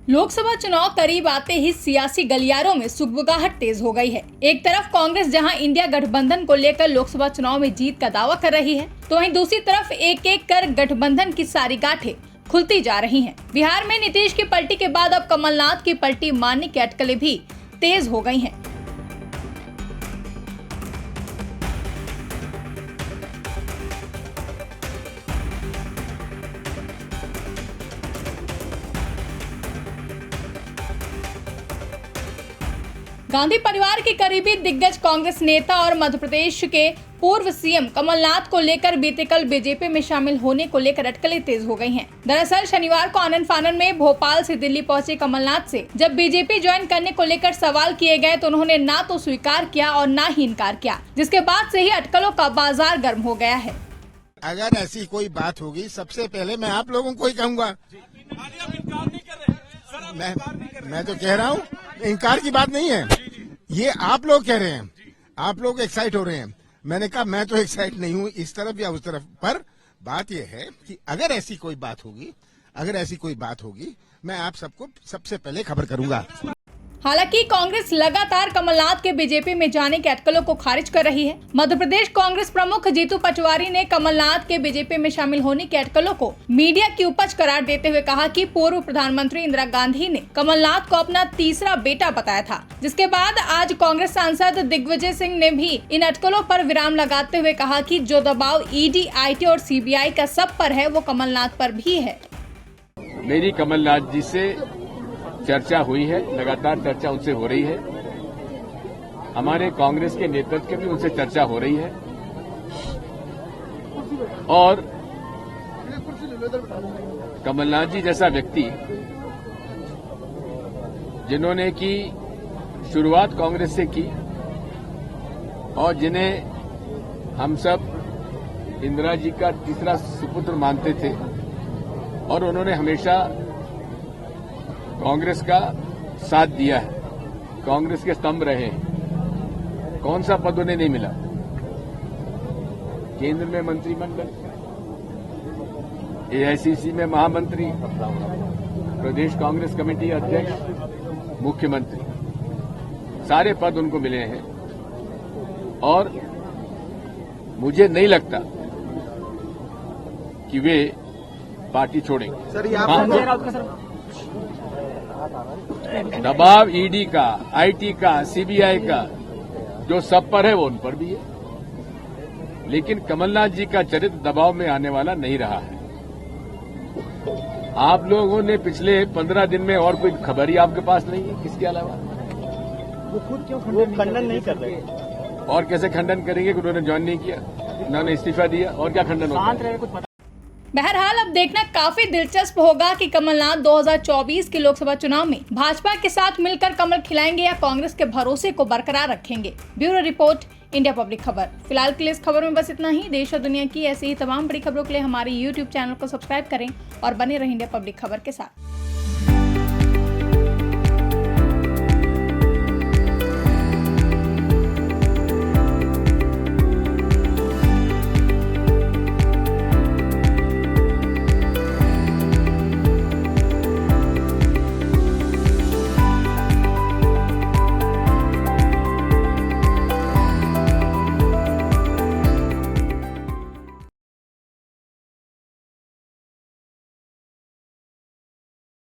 लोकसभा चुनाव करीब आते ही सियासी गलियारों में सुगबुगाहट तेज हो गई है। एक तरफ कांग्रेस जहां इंडिया गठबंधन को लेकर लोकसभा चुनाव में जीत का दावा कर रही है, तो वहीं दूसरी तरफ एक एक कर गठबंधन की सारी गांठें खुलती जा रही हैं। बिहार में नीतीश की पलटी के बाद अब कमलनाथ की पलटी मारने की अटकलें भी तेज हो गई हैं। गांधी परिवार के करीबी दिग्गज कांग्रेस नेता और मध्य प्रदेश के पूर्व सीएम कमलनाथ को लेकर बीते कल बीजेपी में शामिल होने को लेकर अटकलें तेज हो गई हैं। दरअसल शनिवार को आनन फानन में भोपाल से दिल्ली पहुंचे कमलनाथ से जब बीजेपी ज्वाइन करने को लेकर सवाल किए गए तो उन्होंने ना तो स्वीकार किया और ना ही इनकार किया, जिसके बाद से ही अटकलों का बाजार गर्म हो गया है। अगर ऐसी कोई बात होगी, सबसे पहले मैं आप लोगों को ही कहूँगा। मैं तो कह रहा हूँ, इनकार की बात नहीं है, ये आप लोग कह रहे हैं, आप लोग एक्साइट हो रहे हैं। मैंने कहा मैं तो एक्साइट नहीं हूँ इस तरफ या उस तरफ, पर बात यह है कि अगर ऐसी कोई बात होगी, मैं आप सबको सबसे पहले खबर करूंगा। हालांकि कांग्रेस लगातार कमलनाथ के बीजेपी में जाने के अटकलों को खारिज कर रही है। मध्य प्रदेश कांग्रेस प्रमुख जीतू पटवारी ने कमलनाथ के बीजेपी में शामिल होने के अटकलों को मीडिया की उपज करार देते हुए कहा कि पूर्व प्रधानमंत्री इंदिरा गांधी ने कमलनाथ को अपना तीसरा बेटा बताया था, जिसके बाद आज कांग्रेस सांसद दिग्विजय सिंह ने भी इन अटकलों पर विराम लगाते हुए कहा कि जो दबाव ईडी, आईटी और सीबीआई का सब पर है, वो कमलनाथ पर भी है। मेरी कमलनाथ जी से चर्चा हुई है, लगातार चर्चा उनसे हो रही है। हमारे कांग्रेस के नेतृत्व की भी उनसे चर्चा हो रही है और कमलनाथ जी जैसा व्यक्ति जिन्होंने की शुरुआत कांग्रेस से की और जिन्हें हम सब इंदिरा जी का तीसरा सुपुत्र मानते थे और उन्होंने हमेशा कांग्रेस का साथ दिया है, कांग्रेस के स्तंभ रहे हैं। कौन सा पद उन्हें नहीं मिला? केंद्र में मंत्रिमंडल, एआईसीसी में महामंत्री, प्रदेश कांग्रेस कमेटी अध्यक्ष, मुख्यमंत्री, सारे पद उनको मिले हैं और मुझे नहीं लगता कि वे पार्टी छोड़ेंगे। सर, दबाव ईडी का, आईटी का, सीबीआई का जो सब पर है वो उन पर भी है, लेकिन कमलनाथ जी का चरित्र दबाव में आने वाला नहीं रहा है। आप लोगों ने पिछले 15 दिन में और कोई खबर ही आपके पास नहीं है किसके अलावा? वो खुद क्यों खंडन नहीं कर रहे? और कैसे खंडन करेंगे कि उन्होंने ज्वाइन नहीं किया, उन्होंने इस्तीफा दिया, और क्या खंडन होगा? बहरहाल अब देखना काफी दिलचस्प होगा कि कमलनाथ 2024 के लोकसभा चुनाव में भाजपा के साथ मिलकर कमल खिलाएंगे या कांग्रेस के भरोसे को बरकरार रखेंगे। ब्यूरो रिपोर्ट, इंडिया पब्लिक खबर। फिलहाल के लिए इस खबर में बस इतना ही। देश और दुनिया की ऐसी ही तमाम बड़ी खबरों के लिए हमारे YouTube चैनल को सब्सक्राइब करें और बने रहें इंडिया पब्लिक खबर के साथ।